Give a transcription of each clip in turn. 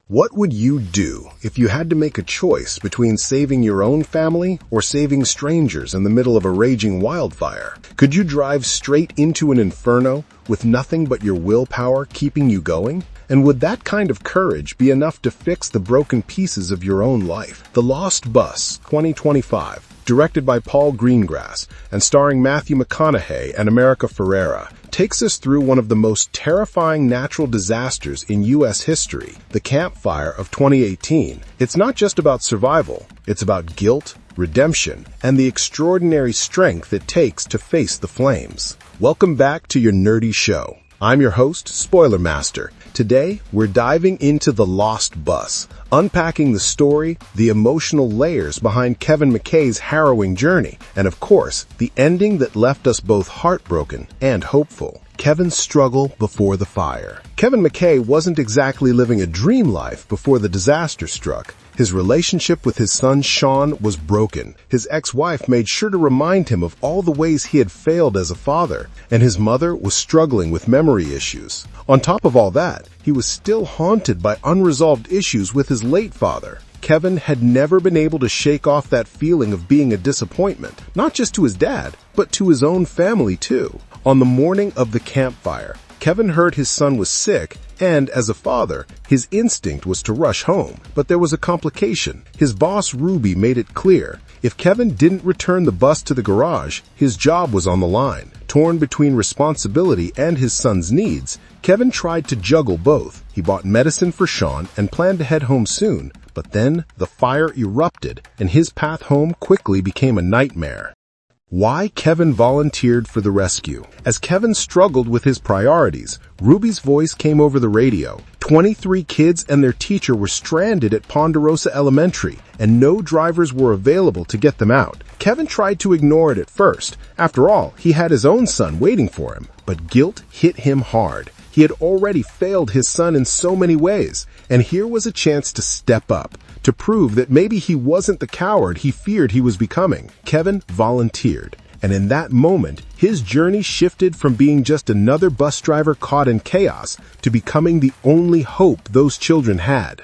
What would you do if you had to make a choice between saving your own family or saving strangers in the middle of a raging wildfire? Could you drive straight into an inferno with nothing but your willpower keeping you going? And would that kind of courage be enough to fix the broken pieces of your own life? The Lost Bus, 2025, directed by Greengrass and starring Matthew McConaughey and America Ferrera, takes us through one of the most terrifying natural disasters in U.S. history, the Camp Fire of 2018. It's not just about survival, it's about guilt, redemption, and the extraordinary strength it takes to face the flames. Welcome back to your nerdy show. I'm your host, Spoiler Master. Today, we're diving into The Lost Bus, unpacking the story, the emotional layers behind Kevin McKay's harrowing journey, and of course, the ending that left us both heartbroken and hopeful. Kevin's struggle before the fire. Kevin McKay wasn't exactly living a dream life before the disaster struck. His relationship with his son Sean was broken. His ex-wife made sure to remind him of all the ways he had failed as a father, and his mother was struggling with memory issues. On top of all that, he was still haunted by unresolved issues with his late father. Kevin had never been able to shake off that feeling of being a disappointment, not just to his dad, but to his own family too. On the morning of the campfire, Kevin heard his son was sick, and as a father, his instinct was to rush home. But there was a complication. His boss, Ruby, made it clear. If Kevin didn't return the bus to the garage, his job was on the line. Torn between responsibility and his son's needs, Kevin tried to juggle both. He bought medicine for Sean and planned to head home soon. But then the fire erupted, and his path home quickly became a nightmare. Why Kevin volunteered for the rescue. As Kevin struggled with his priorities, Ruby's voice came over the radio. 23 kids and their teacher were stranded at Ponderosa Elementary, and no drivers were available to get them out. Kevin tried to ignore it at first. After all, he had his own son waiting for him. But guilt hit him hard. He had already failed his son in so many ways, and here was a chance to step up, to prove that maybe he wasn't the coward he feared he was becoming. Kevin volunteered, and in that moment, his journey shifted from being just another bus driver caught in chaos to becoming the only hope those children had.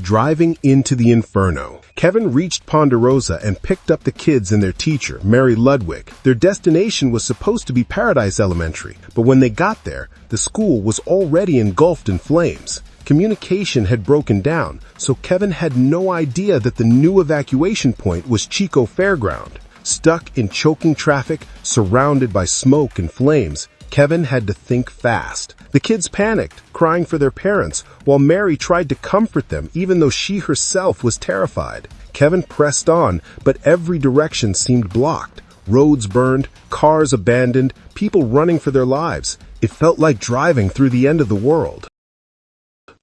Driving into the inferno. Kevin reached Ponderosa and picked up the kids and their teacher, Mary Ludwig. Their destination was supposed to be Paradise Elementary, but when they got there, the school was already engulfed in flames. Communication had broken down, so Kevin had no idea that the new evacuation point was Chico Fairground. Stuck in choking traffic, surrounded by smoke and flames, Kevin had to think fast. The kids panicked, crying for their parents, while Mary tried to comfort them even though she herself was terrified. Kevin pressed on, but every direction seemed blocked. Roads burned, cars abandoned, people running for their lives. It felt like driving through the end of the world.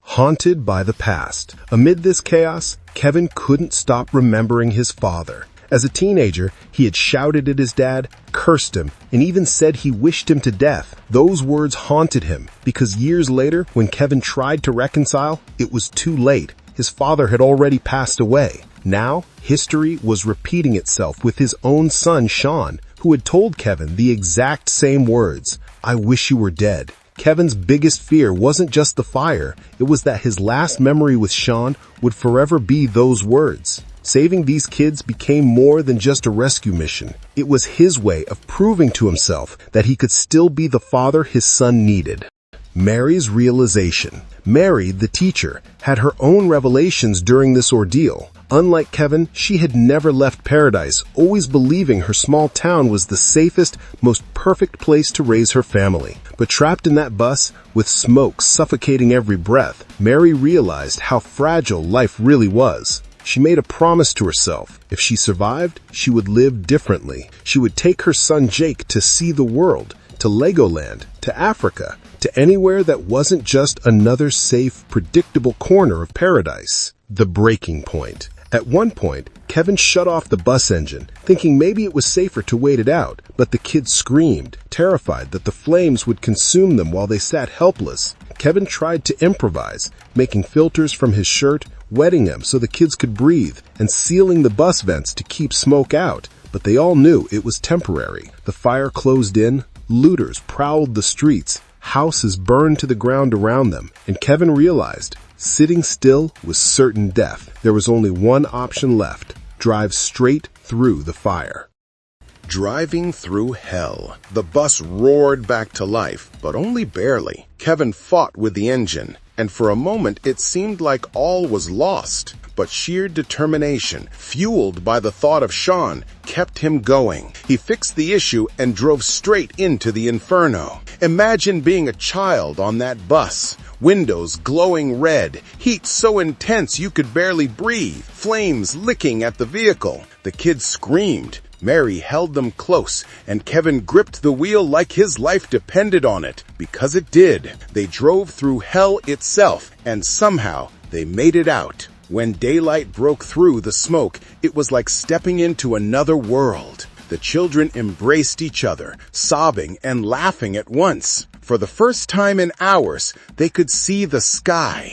Haunted by the past. Amid this chaos, Kevin couldn't stop remembering his father. As a teenager, he had shouted at his dad, cursed him, and even said he wished him to death. Those words haunted him, because years later, when Kevin tried to reconcile, it was too late. His father had already passed away. Now, history was repeating itself with his own son, Sean, who had told Kevin the exact same words, "I wish you were dead." Kevin's biggest fear wasn't just the fire, it was that his last memory with Sean would forever be those words. Saving these kids became more than just a rescue mission. It was his way of proving to himself that he could still be the father his son needed. Mary's realization. Mary, the teacher, had her own revelations during this ordeal. Unlike Kevin, she had never left Paradise, always believing her small town was the safest, most perfect place to raise her family. But trapped in that bus, with smoke suffocating every breath, Mary realized how fragile life really was. She made a promise to herself. If she survived, she would live differently. She would take her son Jake to see the world, to Legoland, to Africa, to anywhere that wasn't just another safe, predictable corner of paradise. The breaking point. At one point, Kevin shut off the bus engine, thinking maybe it was safer to wait it out, but the kids screamed, terrified that the flames would consume them while they sat helpless. Kevin tried to improvise, making filters from his shirt, wetting them so the kids could breathe, and sealing the bus vents to keep smoke out, but they all knew it was temporary. The fire closed in, looters prowled the streets, houses burned to the ground around them, and Kevin realized Sitting still was certain death. There was only one option left: drive straight through the fire. Driving through hell. The bus roared back to life, but only barely. Kevin fought with the engine, and for a moment it seemed like all was lost. But sheer determination, fueled by the thought of Sean, kept him going. He fixed the issue and drove straight into the inferno. Imagine being a child on that bus. Windows glowing red, heat so intense you could barely breathe, flames licking at the vehicle. The kids screamed. Mary held them close, and Kevin gripped the wheel like his life depended on it, because it did. They drove through hell itself, and somehow they made it out. When daylight broke through the smoke, it was like stepping into another world. The children embraced each other, sobbing and laughing at once. For the first time in hours, they could see the sky.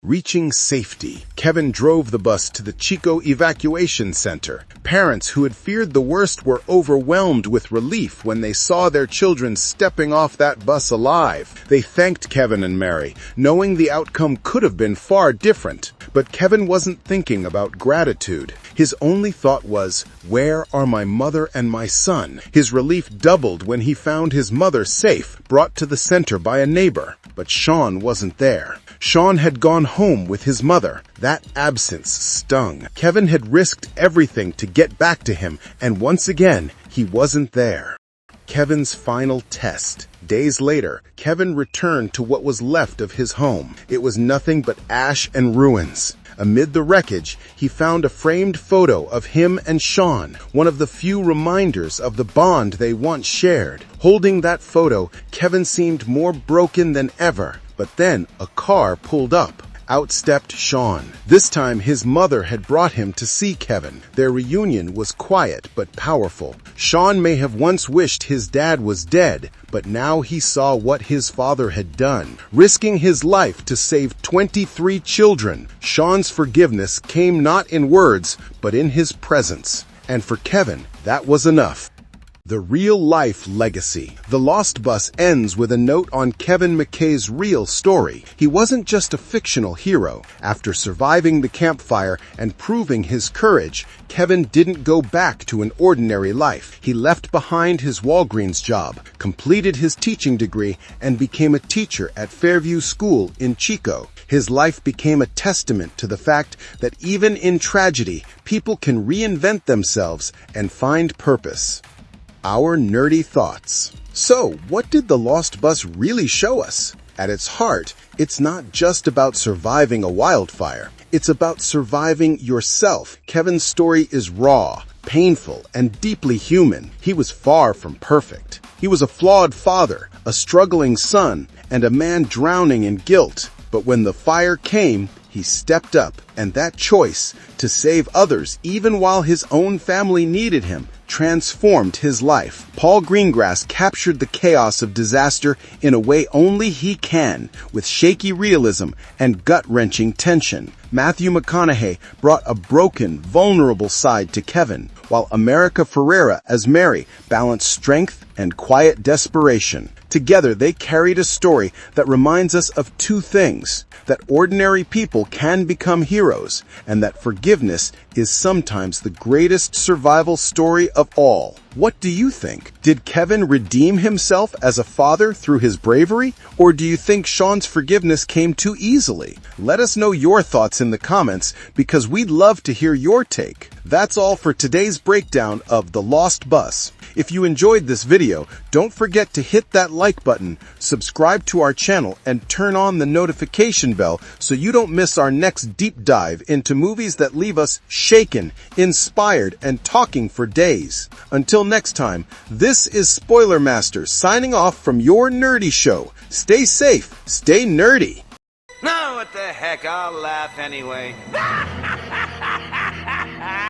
Reaching safety, Kevin drove the bus to the Chico evacuation center. Parents who had feared the worst were overwhelmed with relief when they saw their children stepping off that bus alive. They thanked Kevin and Mary, knowing the outcome could have been far different. But Kevin wasn't thinking about gratitude. His only thought was, where are my mother and my son? His relief doubled when he found his mother safe, brought to the center by a neighbor. But Sean wasn't there. Sean had gone home with his mother. That absence stung. Kevin had risked everything to get back to him, and once again, he wasn't there. Kevin's final test. Days later, Kevin returned to what was left of his home. It was nothing but ash and ruins. Amid the wreckage, he found a framed photo of him and Sean, one of the few reminders of the bond they once shared. Holding that photo, Kevin seemed more broken than ever. But then a car pulled up. Out stepped Sean. This time his mother had brought him to see Kevin. Their reunion was quiet but powerful. Sean may have once wished his dad was dead, but now he saw what his father had done, risking his life to save 23 children. Sean's forgiveness came not in words, but in his presence. And for Kevin, that was enough. The real-life legacy. The Lost Bus ends with a note on Kevin McKay's real story. He wasn't just a fictional hero. After surviving the campfire and proving his courage, Kevin didn't go back to an ordinary life. He left behind his Walgreens job, completed his teaching degree, and became a teacher at Fairview School in Chico. His life became a testament to the fact that even in tragedy, people can reinvent themselves and find purpose. Our nerdy thoughts. So, what did The Lost Bus really show us? At its heart, it's not just about surviving a wildfire. It's about surviving yourself. Kevin's story is raw, painful, and deeply human. He was far from perfect. He was a flawed father, a struggling son, and a man drowning in guilt. But when the fire came, he stepped up, and that choice, to save others even while his own family needed him, transformed his life. Paul Greengrass captured the chaos of disaster in a way only he can, with shaky realism and gut-wrenching tension. Matthew McConaughey brought a broken, vulnerable side to Kevin, while America Ferrera as Mary balanced strength and quiet desperation. Together, they carried a story that reminds us of two things: that ordinary people can become heroes, and that forgiveness is sometimes the greatest survival story of all. What do you think? Did Kevin redeem himself as a father through his bravery? Or do you think Sean's forgiveness came too easily? Let us know your thoughts in the comments, because we'd love to hear your take. That's all for today's breakdown of The Lost Bus. If you enjoyed this video, don't forget to hit that like button, subscribe to our channel, and turn on the notification bell so you don't miss our next deep dive into movies that leave us shaken, inspired, and talking for days. Until next time, this is Spoiler Master signing off from your nerdy show. Stay safe, stay nerdy. No, what the heck, I'll laugh anyway.